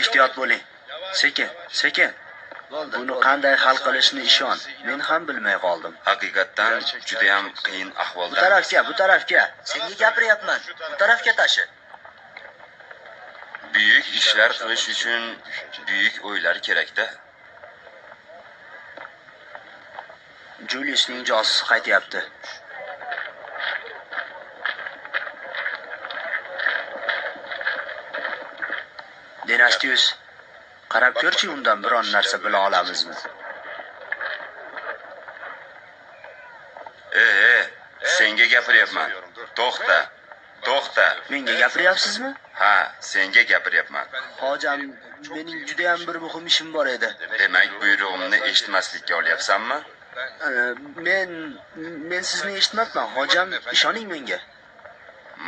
Ehtiyot bo'ling. Sekin, sekin. Buni qanday hal qilishni ishon. Men ham bilmay qoldim. Haqiqatdan juda ham qiyin Bu ahvolda. tarafga, bu tarafga. Senga gapiryapman. Bu tarafga tashi. Buyuk ishlar qilish uchun buyuk o'ylar kerak-da. Juliusning josusi qaytyapti. Denastius, qarab ko'rchi, undan biron narsa bila olamizmi? Senga gapiryapman. To'xta. To'xta. Menga gapiryapsizmi? Ha, senga gapiryapman. Hojam, mening juda ham bir muhim ishim bor edi. Demak, buyrug'imni eshitmaslikka olyapsanmi? Men sizni eshitmabman, hojam, ishoning menga.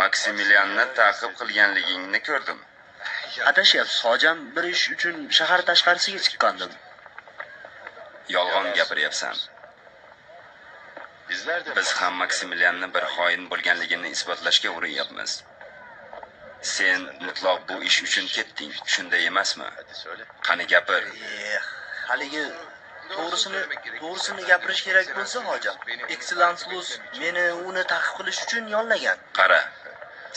Maksimilianni ta'qib qilganligingni ko'rdim. Adashyapsiz, hojam, bir ish uchun shahar tashqarisiga chiqqandim. Yolg'on gapiryapsan. Biz ham Maksimilianni bir xoin bo'lganligini isbotlashga urinyapmiz. Sen mutlaq bu ish uchun ketding, shunday emasmi? Qani gapir. Haligi to'g'risini gapirish kerak bo'lsa, hojam, Excellenslus meni uni ta'qib qilish uchun yollagan. Qara.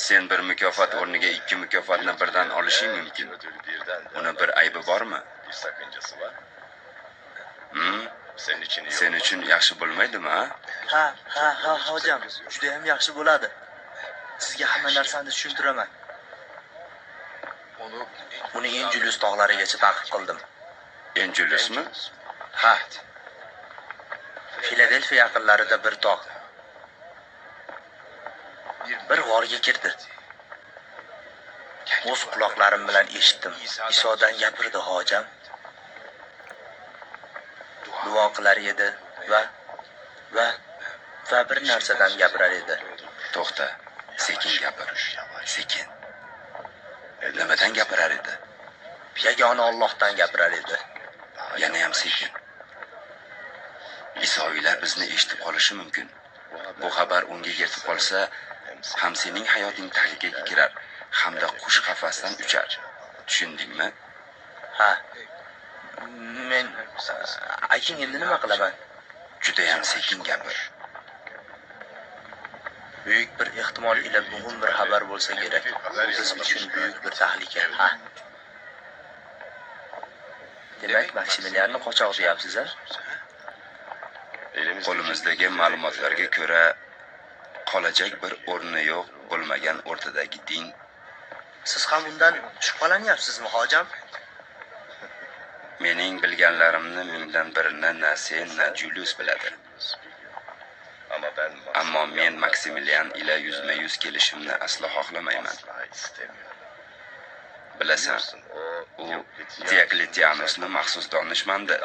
Sen bir mukofot o'rniga ikki mukofotni birdan olishing mumkin. Uni bir aybi bormi? Sen uchun yaxshi bo'lmaydimi, ha? Ha, hojam, juda ham yaxshi bo'ladi. Sizga hamma narsani tushuntiraman. Uni Enjulius tog'larigacha ta'qib qildim. Enjuliusmi? Ha. Filadelfiya yaqinlarida bir tog'. Bir g'orga kirdi. O'z quloqlarim bilan eshitdim. Isodan gapirdi, hojam. Duo qilar edi va bir narsadan gapirar edi. To'xta, sekin gapir. Sekin. Nimadan gapirar edi? Yagona Allohdan gapirar edi. Yana ham sekin. Isoiylar bizni eshitib qolishi mumkin. Bu xabar unga yetib qolsa, ham sening hayoting tahlikaga kirar, hamda qush qafasdan uchar. Tushundingmi? Ha. Men ayting, endi nima qilaman? Juda ham sekin gapir. Buyuk bir ehtimol ila muhim bir xabar bo'lsa kerak. Biz uchun buyuk bir tahlika. Ha. Demak, Maksimilianni qochoq deyapsiz, ha? Qo'limizdagi ma'lumotlarga ko'ra, qolajak bir o'rni yo'q bo'lmagan o'rtadagi din. Siz ham undan shubhalanyapsizmi, hojam? Mening bilganlarimni mingdan birini na sen, na Julius biladi. Ammo men Maksimilian ila yuzma-yuz kelishimni aslo xohlamayman. Bilasan, u Diokletianusni maxsus donishmandi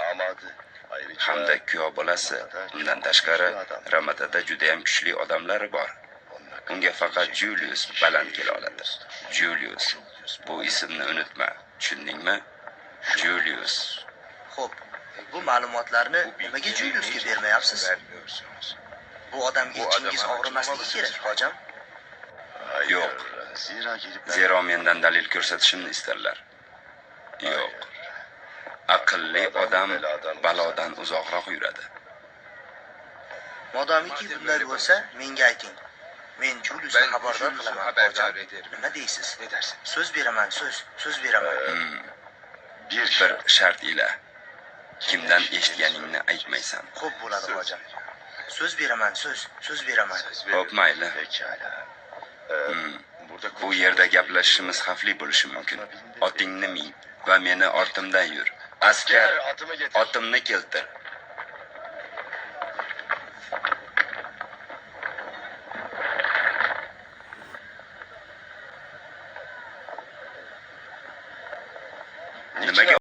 hamda kuyov bolasi. Undan tashqari, Ramatada juda ham kuchli odamlari bor. Unga faqat Julius baland kela oladi. Julius. Bu ismni unutma. Tushundingmi? Julius. Xo'p, bu ma'lumotlarni nimaga Juliusga bermayapsiz? Bu odamga ichingiz og'rimasligi kerak, hojam. Yo'q. Zero mendan dalil ko'rsatishimni istarlar. Yo'q. Aqlli odam balodan uzoqroq yuradi. Modomiki bunday bo'lsa, menga ayting. Men Juliusni xabardor qilaman, hojam. Nima deysiz? So'z beraman, so'z beraman. Bir shart ila. Kimdan eshitganingni aytmaysan. Xo'p bo'ladi, hojam. So'z beraman, so'z beraman. Xo'p, mayli. Bu yerda gaplashishimiz xavfli bo'lishi mumkin. Otingni min va meni ortimdan yur. Askar, otimni keltir.